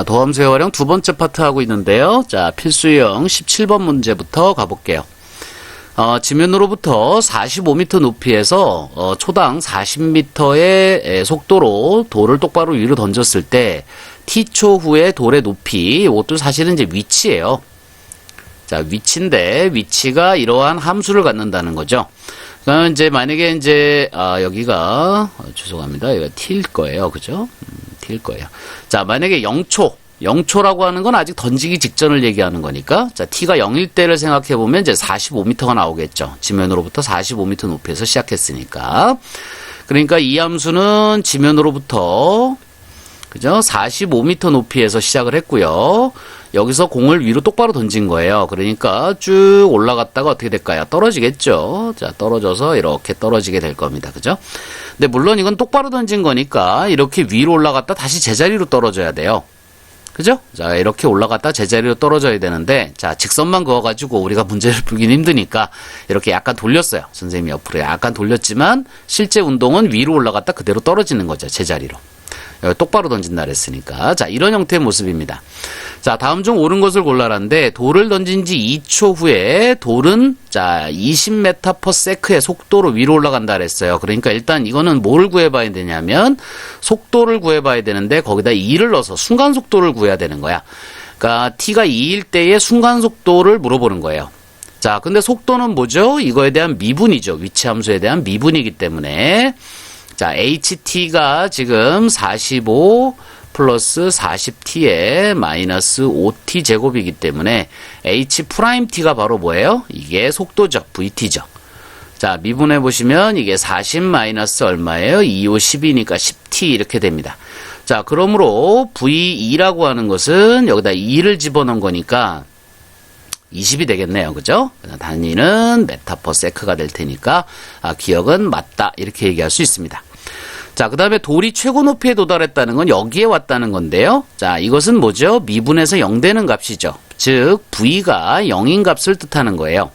도함수의 활용 두 번째 파트 하고 있는데요. 자, 필수형 17번 문제부터 가볼게요. 지면으로부터 45m 높이에서 초당 40m의 속도로 돌을 똑바로 위로 던졌을 때 t초 후에 돌의 높이, 이것도 사실은 이제 위치예요. 자, 위치인데 위치가 이러한 함수를 갖는다는 거죠. 그러면 이제 만약에 이제 여기가 죄송합니다. 여기가 t일 거예요. 그죠? t일 거예요. 자, 만약에 0초라고 하는 건 아직 던지기 직전을 얘기하는 거니까, 자, t가 0일 때를 생각해 보면 이제 45m가 나오겠죠. 지면으로부터 45m 높이에서 시작했으니까. 그러니까 이 함수는 지면으로부터 그죠? 45m 높이에서 시작을 했고요. 여기서 공을 위로 똑바로 던진 거예요. 그러니까 쭉 올라갔다가 어떻게 될까요? 떨어지겠죠. 자, 떨어져서 이렇게 떨어지게 될 겁니다. 그죠? 근데 물론 이건 똑바로 던진 거니까 이렇게 위로 올라갔다 다시 제자리로 떨어져야 돼요. 그죠? 자, 이렇게 올라갔다 제자리로 떨어져야 되는데, 자, 직선만 그어가지고 우리가 문제를 풀긴 힘드니까 이렇게 약간 돌렸어요. 선생님이 옆으로 약간 돌렸지만 실제 운동은 위로 올라갔다 그대로 떨어지는 거죠. 제자리로. 똑바로 던진다 그랬으니까. 자, 이런 형태의 모습입니다. 자, 다음 중 옳은 것을 골라라는데, 돌을 던진 지 2초 후에 돌은 자 20m/s의 속도로 위로 올라간다 그랬어요. 그러니까 일단 이거는 뭘 구해봐야 되냐면 속도를 구해봐야 되는데 거기다 2를 넣어서 순간 속도를 구해야 되는 거야. 그러니까 t가 2일 때의 순간 속도를 물어보는 거예요. 자, 근데 속도는 뭐죠? 이거에 대한 미분이죠. 위치 함수에 대한 미분이기 때문에, 자, ht가 지금 45 플러스 40t에 마이너스 5t 제곱이기 때문에 h't가 바로 뭐예요? 이게 속도죠. vt죠. 자, 미분해 보시면 이게 40 마이너스 얼마예요? 2, 5, 10이니까 10t 이렇게 됩니다. 자, 그러므로 v2라고 하는 것은 여기다 2를 집어넣은 거니까 20이 되겠네요. 그죠? 단위는 메타/세크가 될 테니까 기억은 맞다. 이렇게 얘기할 수 있습니다. 자, 그 다음에 돌이 최고 높이에 도달했다는 건 여기에 왔다는 건데요. 자, 이것은 뭐죠? 미분에서 0 되는 값이죠. 즉 v가 0인 값을 뜻하는 거예요.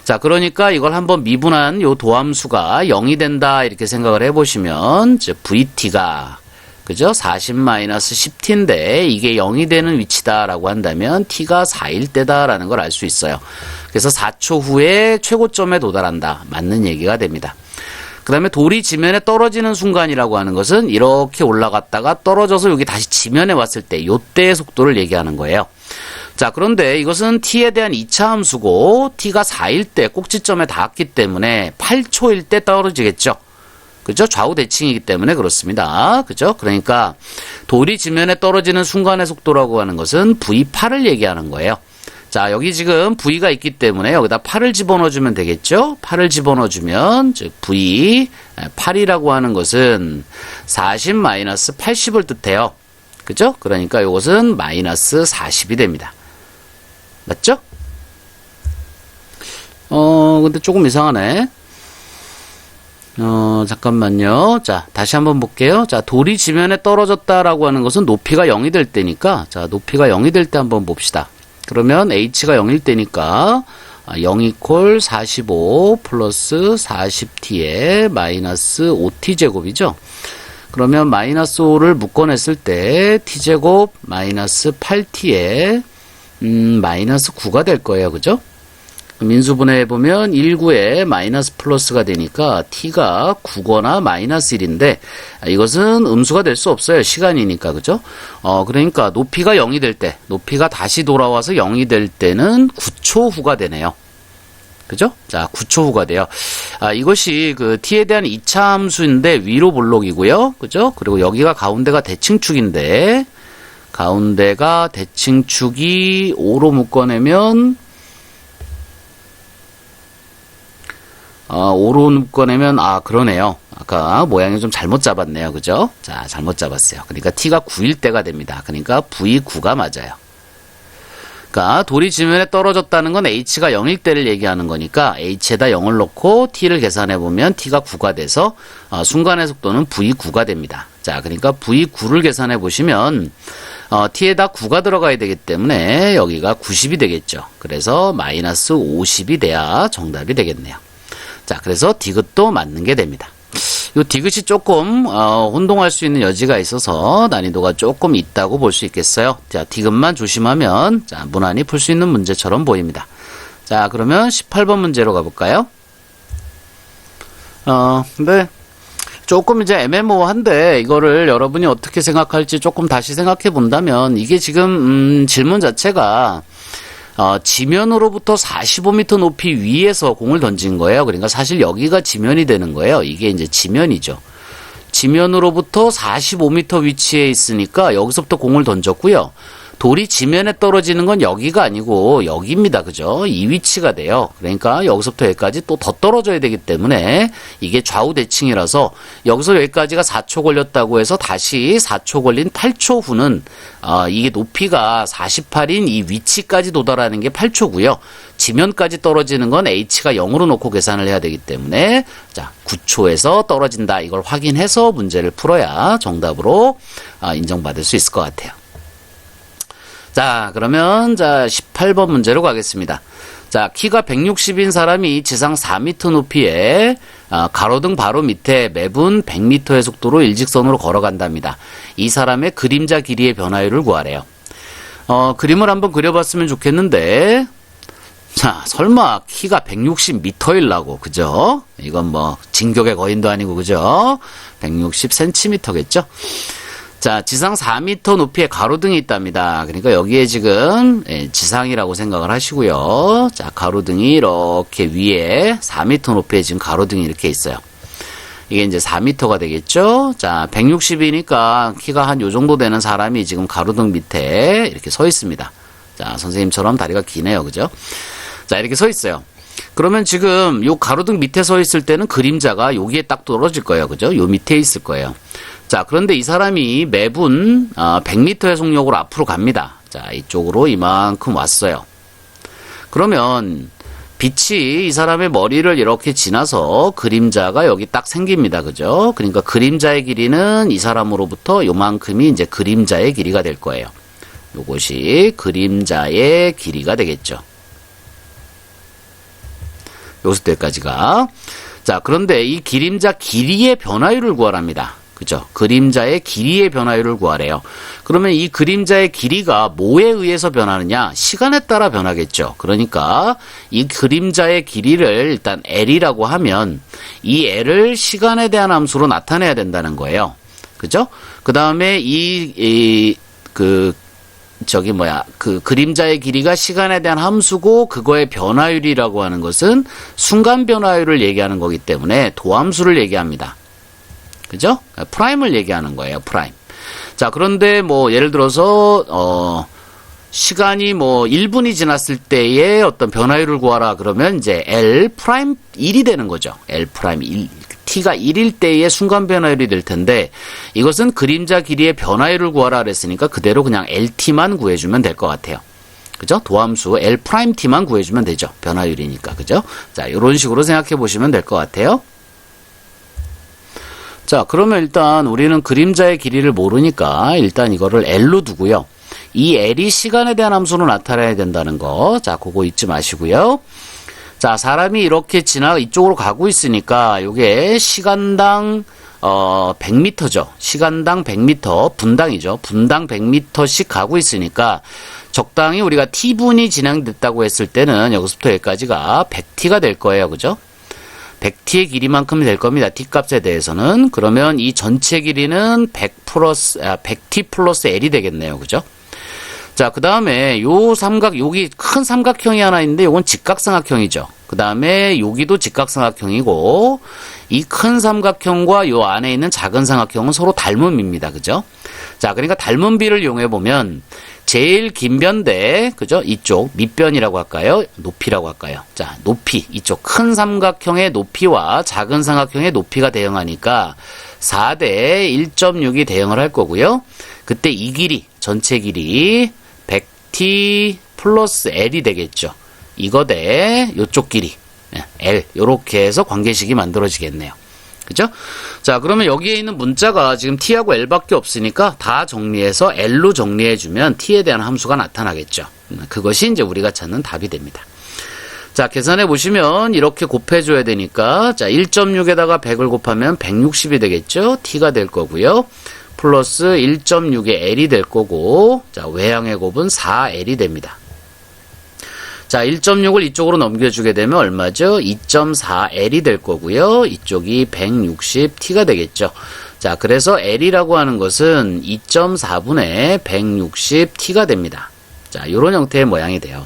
자, 그러니까 이걸 한번 미분한 요 도함수가 0이 된다 이렇게 생각을 해보시면, 즉 vt가 그죠? 40-10t인데 이게 0이 되는 위치다라고 한다면 t가 4일 때다라는 걸 알 수 있어요. 그래서 4초 후에 최고점에 도달한다. 맞는 얘기가 됩니다. 그 다음에 돌이 지면에 떨어지는 순간이라고 하는 것은 이렇게 올라갔다가 떨어져서 여기 다시 지면에 왔을 때 요때의 속도를 얘기하는 거예요. 자, 그런데 이것은 t에 대한 2차 함수고 t가 4일 때 꼭지점에 닿았기 때문에 8초일 때 떨어지겠죠. 그죠? 좌우 대칭이기 때문에 그렇습니다. 그죠? 그러니까 돌이 지면에 떨어지는 순간의 속도라고 하는 것은 v8을 얘기하는 거예요. 자, 여기 지금 v가 있기 때문에 여기다 8을 집어넣어주면 되겠죠? 8을 집어넣어주면 즉 v8이라고 하는 것은 40-80을 뜻해요. 그죠? 그러니까 이것은 마이너스 40이 됩니다. 맞죠? 근데 조금 이상하네. 잠깐만요. 자, 다시 한번 볼게요. 자, 돌이 지면에 떨어졌다라고 하는 것은 높이가 0이 될 때니까, 자, 높이가 0이 될 때 한번 봅시다. 그러면 h가 0일 때니까 0 이퀄 45 플러스 40t에 마이너스 5t 제곱이죠. 그러면 마이너스 5를 묶어냈을 때 t제곱 마이너스 8t에 마이너스 9가 될 거예요. 그죠? 민수분해해보면 19에 마이너스 플러스가 되니까 t가 9거나 마이너스 1인데 이것은 음수가 될 수 없어요. 시간이니까. 그죠? 그러니까 높이가 0이 될 때, 높이가 다시 돌아와서 0이 될 때는 9초 후가 되네요. 그죠? 자, 9초 후가 돼요. 이것이 그 t에 대한 2차 함수인데 위로 볼록이고요. 그죠? 그리고 여기가 가운데가 대칭축인데 가운데가 대칭축이 5로 묶어내면 5로 묶어내면 그러네요. 아까 모양이 좀 잘못 잡았네요. 그죠? 자, 잘못 잡았어요. 그러니까 t가 9일 때가 됩니다. 그러니까 v9가 맞아요. 그러니까 돌이 지면에 떨어졌다는 건 h가 0일 때를 얘기하는 거니까 h에다 0을 넣고 t를 계산해보면 t가 9가 돼서 순간의 속도는 v9가 됩니다. 자, 그러니까 v9를 계산해보시면 t에다 9가 들어가야 되기 때문에 여기가 90이 되겠죠. 그래서 마이너스 50이 돼야 정답이 되겠네요. 자, 그래서 디귿도 맞는 게 됩니다. 요 디귿이 조금 혼동할 수 있는 여지가 있어서 난이도가 조금 있다고 볼 수 있겠어요. 자, 디귿만 조심하면 자, 무난히 풀 수 있는 문제처럼 보입니다. 자, 그러면 18번 문제로 가볼까요? 근데 조금 이제 애매모호한데 이거를 여러분이 어떻게 생각할지 조금 다시 생각해 본다면 이게 지금 질문 자체가 지면으로부터 45m 높이 위에서 공을 던진 거예요. 그러니까 사실 여기가 지면이 되는 거예요. 이게 이제 지면이죠. 지면으로부터 45m 위치에 있으니까 여기서부터 공을 던졌고요. 돌이 지면에 떨어지는 건 여기가 아니고 여기입니다. 그죠? 이 위치가 돼요. 그러니까 여기서부터 여기까지 또 더 떨어져야 되기 때문에 이게 좌우 대칭이라서 여기서 여기까지가 4초 걸렸다고 해서 다시 4초 걸린 8초 후는 이게 높이가 48인 이 위치까지 도달하는 게 8초고요. 지면까지 떨어지는 건 h가 0으로 놓고 계산을 해야 되기 때문에 자 9초에서 떨어진다. 이걸 확인해서 문제를 풀어야 정답으로 인정받을 수 있을 것 같아요. 자, 그러면 18번 문제로 가겠습니다. 자, 키가 160인 사람이 지상 4m 높이에 가로등 바로 밑에 매분 100m의 속도로 일직선으로 걸어간답니다. 이 사람의 그림자 길이의 변화율을 구하래요. 그림을 한번 그려봤으면 좋겠는데 자, 설마 키가 160m일라고, 그죠? 이건 뭐 진격의 거인도 아니고, 그죠? 160cm겠죠? 자, 지상 4m 높이의 가로등이 있답니다. 그러니까 여기에 지금 지상이라고 생각을 하시고요. 자, 가로등이 이렇게 위에 4m 높이에 지금 가로등이 이렇게 있어요. 이게 이제 4m가 되겠죠? 자, 160이니까 키가 한 요 정도 되는 사람이 지금 가로등 밑에 이렇게 서 있습니다. 자, 선생님처럼 다리가 기네요. 그죠? 자, 이렇게 서 있어요. 그러면 지금 요 가로등 밑에 서 있을 때는 그림자가 여기에 딱 떨어질 거예요. 그죠? 요 밑에 있을 거예요. 자, 그런데 이 사람이 매분 100m의 속력으로 앞으로 갑니다. 자, 이쪽으로 이만큼 왔어요. 그러면 빛이 이 사람의 머리를 이렇게 지나서 그림자가 여기 딱 생깁니다. 그죠? 그러니까 그림자의 길이는 이 사람으로부터 요만큼이 이제 그림자의 길이가 될 거예요. 요것이 그림자의 길이가 되겠죠. 여기서 여기까지가. 자, 그런데 이 그림자 길이의 변화율을 구하랍니다. 그죠? 그림자의 길이의 변화율을 구하래요. 그러면 이 그림자의 길이가 뭐에 의해서 변하느냐? 시간에 따라 변하겠죠. 그러니까 이 그림자의 길이를 일단 L이라고 하면 이 L을 시간에 대한 함수로 나타내야 된다는 거예요. 그죠? 그 다음에 그 그림자의 길이가 시간에 대한 함수고 그거의 변화율이라고 하는 것은 순간 변화율을 얘기하는 거기 때문에 도함수를 얘기합니다. 그죠? 프라임을 얘기하는 거예요, 프라임. 자, 그런데 뭐, 예를 들어서, 시간이 뭐, 1분이 지났을 때의 어떤 변화율을 구하라 그러면 이제 L 프라임 1이 되는 거죠. L 프라임 1. T가 1일 때의 순간 변화율이 될 텐데, 이것은 그림자 길이의 변화율을 구하라 그랬으니까 그대로 그냥 LT만 구해주면 될 것 같아요. 그죠? 도함수 L 프라임 T만 구해주면 되죠. 변화율이니까. 그죠? 자, 이런 식으로 생각해 보시면 될 것 같아요. 자, 그러면 일단 우리는 그림자의 길이를 모르니까 일단 이거를 L로 두고요. 이 L이 시간에 대한 함수로 나타나야 된다는 거. 자, 그거 잊지 마시고요. 자, 사람이 이렇게 이쪽으로 가고 있으니까 요게 시간당 100m죠. 시간당 100m, 분당이죠. 분당 100m씩 가고 있으니까 적당히 우리가 T분이 진행됐다고 했을 때는 여기서부터 여기까지가 100T가 될 거예요. 그죠? 100T의 길이만큼이 될 겁니다. T값에 대해서는. 그러면 이 전체 길이는 100T 플러스 L이 되겠네요. 그죠? 자, 그 다음에 요 삼각, 여기 큰 삼각형이 하나 있는데 요건 직각삼각형이죠. 그 다음에 여기도 직각삼각형이고 이 큰 삼각형과 요 안에 있는 작은 삼각형은 서로 닮음입니다. 그죠? 자, 그러니까 닮음비를 이용해 보면 제일 긴 변대, 그죠? 이쪽 밑변이라고 할까요? 높이라고 할까요? 자, 높이. 이쪽 큰 삼각형의 높이와 작은 삼각형의 높이가 대응하니까 4대 1.6이 대응을 할 거고요. 그때 이 길이, 전체 길이 100T 플러스 L이 되겠죠. 이거 대 요쪽 길이 L. 요렇게 해서 관계식이 만들어지겠네요. 그죠? 자, 그러면 여기에 있는 문자가 지금 T하고 L밖에 없으니까 다 정리해서 L로 정리해주면 T에 대한 함수가 나타나겠죠. 그것이 이제 우리가 찾는 답이 됩니다. 자, 계산해 보시면 이렇게 곱해줘야 되니까, 자, 1.6에다가 100을 곱하면 160이 되겠죠? t가 될 거고요. 플러스 1.6의 l이 될 거고, 자, 외항의 곱은 4l이 됩니다. 자, 1.6을 이쪽으로 넘겨주게 되면 얼마죠? 2.4l이 될 거고요. 이쪽이 160t가 되겠죠. 자, 그래서 l이라고 하는 것은 2.4분의 160t가 됩니다. 자, 요런 형태의 모양이 돼요.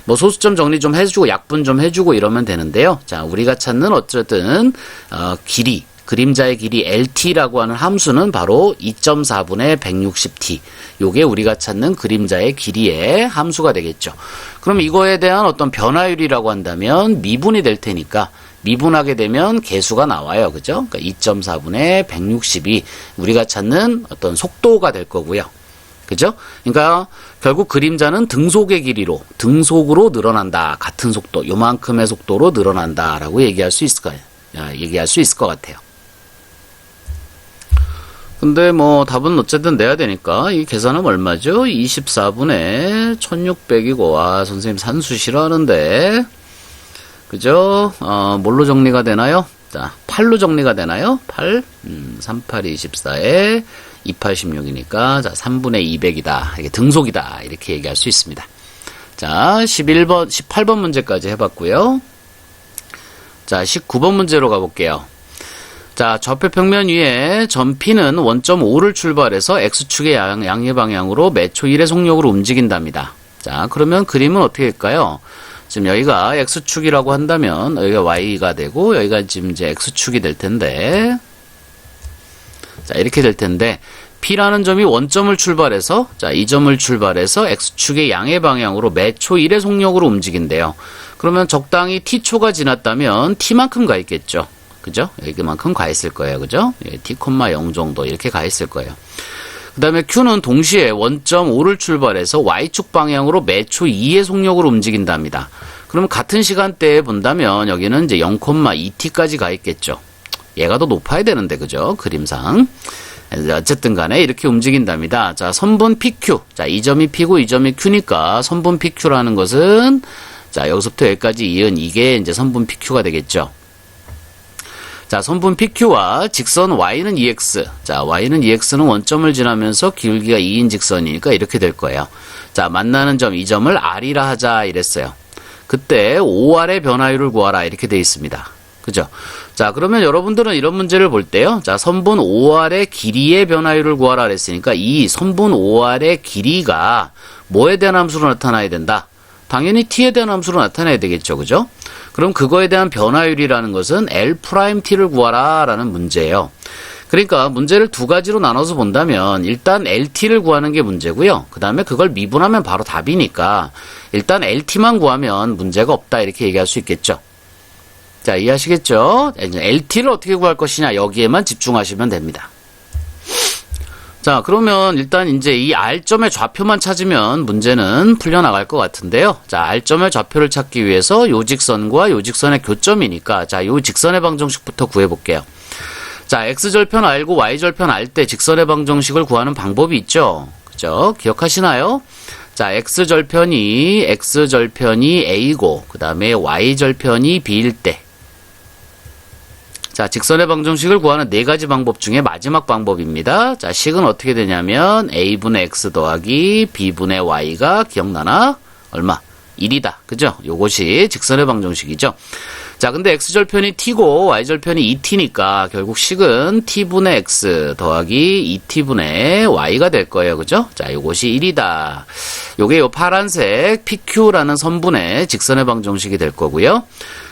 뭐 소수점 정리 좀 해주고 약분 좀 해주고 이러면 되는데요. 자, 우리가 찾는 어쨌든 길이, 그림자의 길이 LT라고 하는 함수는 바로 2.4분의 160t. 요게 우리가 찾는 그림자의 길이의 함수가 되겠죠. 그럼 이거에 대한 어떤 변화율이라고 한다면 미분이 될 테니까 미분하게 되면 개수가 나와요. 그죠? 그러니까 2.4분의 160이 우리가 찾는 어떤 속도가 될 거고요. 그죠? 그러니까 결국 그림자는 등속의 길이로, 등속으로 늘어난다. 같은 속도, 요만큼의 속도로 늘어난다라고 얘기할 수 있을 거예요. 얘기할 수 있을 것 같아요. 근데 뭐 답은 어쨌든 내야 되니까 이 계산하면 얼마죠? 24분의 1600이고, 아, 선생님 산수 싫어하는데. 그죠? 뭘로 정리가 되나요? 자, 8로 정리가 되나요? 8, 38, 24에 286이니까, 자, 3분의 200이다. 이게 등속이다. 이렇게 얘기할 수 있습니다. 자, 18번 문제까지 해봤고요. 자, 19번 문제로 가볼게요. 자, 좌표 평면 위에 점 P는 원점 5를 출발해서 X축의 양의 방향으로 매초 1의 속력으로 움직인답니다. 자, 그러면 그림은 어떻게 될까요? 지금 여기가 X축이라고 한다면 여기가 Y가 되고 여기가 지금 이제 X축이 될 텐데, 자, 이렇게 될 텐데, P라는 점이 원점을 출발해서, 자, 이 점을 출발해서 X축의 양의 방향으로 매초 1의 속력으로 움직인대요. 그러면 적당히 T초가 지났다면 T만큼 가 있겠죠. 그죠? 여기만큼 가 있을 거예요. 그죠? T,0 정도 이렇게 가 있을 거예요. 그 다음에 Q는 동시에 원점 5를 출발해서 Y축 방향으로 매초 2의 속력으로 움직인답니다. 그럼 같은 시간대에 본다면 여기는 이제 0,2t까지 가 있겠죠. 얘가 더 높아야 되는데, 그죠? 그림상. 어쨌든 간에 이렇게 움직인답니다. 자, 선분 PQ. 자, 이 점이 P고 이 점이 Q니까 선분 PQ라는 것은, 자, 여기서부터 여기까지 이은 이게 이제 선분 PQ가 되겠죠. 자, 선분 PQ와 직선 Y는 EX. 자, Y는 EX는 원점을 지나면서 기울기가 2인 직선이니까 이렇게 될 거예요. 자, 만나는 점, 이 점을 R이라 하자 이랬어요. 그때 OR의 변화율을 구하라 이렇게 돼 있습니다. 그죠? 자, 그러면 여러분들은 이런 문제를 볼 때요. 자, 선분 OR의 길이의 변화율을 구하라 그랬으니까 이 선분 OR의 길이가 뭐에 대한 함수로 나타나야 된다? 당연히 t에 대한 함수로 나타내야 되겠죠. 그죠? 그럼 그거에 대한 변화율이라는 것은 L'T를 구하라 라는 문제예요. 그러니까 문제를 두 가지로 나눠서 본다면 일단 LT를 구하는 게 문제고요. 그 다음에 그걸 미분하면 바로 답이니까 일단 LT만 구하면 문제가 없다 이렇게 얘기할 수 있겠죠. 자, 이해하시겠죠? LT를 어떻게 구할 것이냐 여기에만 집중하시면 됩니다. 자, 그러면 일단 이제 이 R점의 좌표만 찾으면 문제는 풀려나갈 것 같은데요. 자, R점의 좌표를 찾기 위해서 요 직선과 요 직선의 교점이니까, 자, 요 직선의 방정식부터 구해볼게요. 자, X절편 R고 Y절편 R 때 직선의 방정식을 구하는 방법이 있죠. 그죠? 기억하시나요? 자, X절편이 A고, 그 다음에 Y절편이 B일 때, 자, 직선의 방정식을 구하는 네 가지 방법 중에 마지막 방법입니다. 자, 식은 어떻게 되냐면 a분의 x 더하기 b분의 y가 기억나나? 얼마? 1이다. 그죠? 요것이 직선의 방정식이죠. 자, 근데 x절편이 t고 y절편이 2t니까 결국 식은 t분의 x 더하기 2t분의 y가 될 거예요. 그죠? 자, 요것이 1이다. 요게 요 파란색 PQ라는 선분의 직선의 방정식이 될 거고요.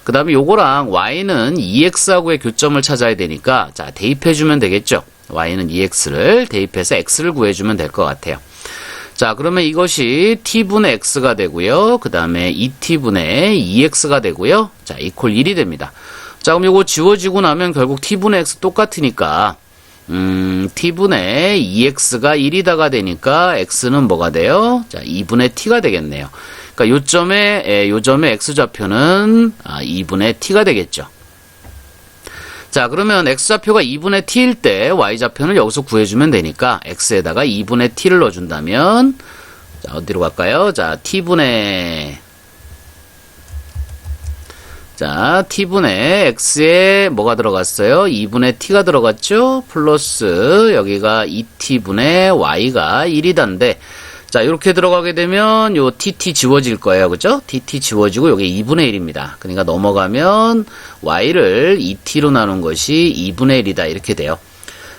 그 다음에 요거랑 y는 2x하고의 교점을 찾아야 되니까, 자, 대입해주면 되겠죠. y는 2x를 대입해서 x를 구해주면 될 것 같아요. 자, 그러면 이것이 t분의 x가 되고요. 그 다음에 2t분의 2x가 되고요. 자, 이퀄 1이 됩니다. 자, 그럼 요거 지워지고 나면 결국 t분의 x 똑같으니까, t분의 2x가 1이다가 되니까 x는 뭐가 돼요? 자, 2분의 t가 되겠네요. 그러니까 요점의 x좌표는 2분의 t가 되겠죠. 자, 그러면 x좌표가 2분의 t일 때 y좌표는 여기서 구해주면 되니까 x에다가 2분의 t를 넣어준다면, 자, 어디로 갈까요? 자, t분의 자, t분의 x에 뭐가 들어갔어요? 2분의 t가 들어갔죠? 플러스 여기가 2t분의 y가 1이단데 자, 이렇게 들어가게 되면 요 tt 지워질 거예요. 그죠? tt 지워지고 요게 2분의 1입니다. 그러니까 넘어가면 y를 2t로 나눈 것이 2분의 1이다. 이렇게 돼요.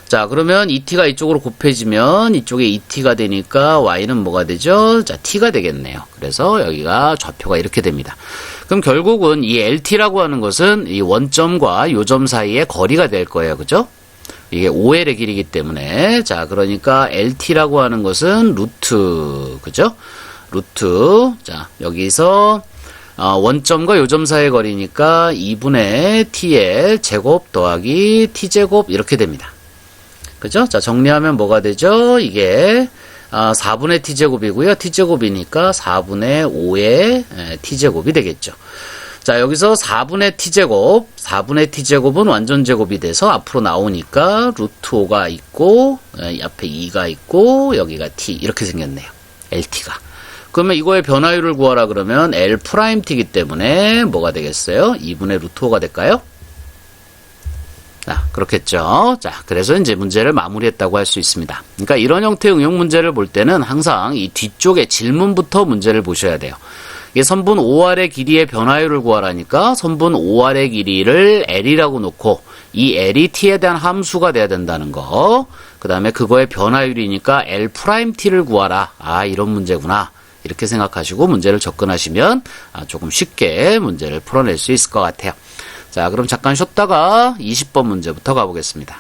자, 그러면 2t가 이쪽으로 곱해지면 이쪽에 2t가 되니까 y는 뭐가 되죠? 자, t가 되겠네요. 그래서 여기가 좌표가 이렇게 됩니다. 그럼 결국은 이 LT라고 하는 것은 이 원점과 요점 사이의 거리가 될 거예요. 그죠? 이게 5L의 길이기 때문에 자, 그러니까 LT라고 하는 것은 루트, 그죠? 루트. 자, 여기서 원점과 요점 사이의 거리니까 2분의 t의 제곱 더하기 t제곱 이렇게 됩니다. 그죠? 자, 정리하면 뭐가 되죠? 이게 4분의 t제곱이고요. t제곱이니까 4분의 5의 t제곱이 되겠죠. 자, 여기서 4분의 t제곱은 완전제곱이 돼서 앞으로 나오니까 루트 5가 있고 앞에 2가 있고 여기가 t 이렇게 생겼네요. LT가. 그러면 이거의 변화율을 구하라 그러면 L'T이기 때문에 뭐가 되겠어요? 2분의 루트 5가 될까요? 자, 그렇겠죠. 자, 그래서 이제 문제를 마무리했다고 할 수 있습니다. 그러니까 이런 형태의 응용 문제를 볼 때는 항상 이 뒤쪽에 질문부터 문제를 보셔야 돼요. 이게 선분 OR의 길이의 변화율을 구하라니까 선분 OR의 길이를 L이라고 놓고 이 L이 T에 대한 함수가 돼야 된다는 거. 그 다음에 그거의 변화율이니까 L'T를 구하라. 아, 이런 문제구나. 이렇게 생각하시고 문제를 접근하시면 조금 쉽게 문제를 풀어낼 수 있을 것 같아요. 자, 그럼 잠깐 쉬었다가 20번 문제부터 가보겠습니다.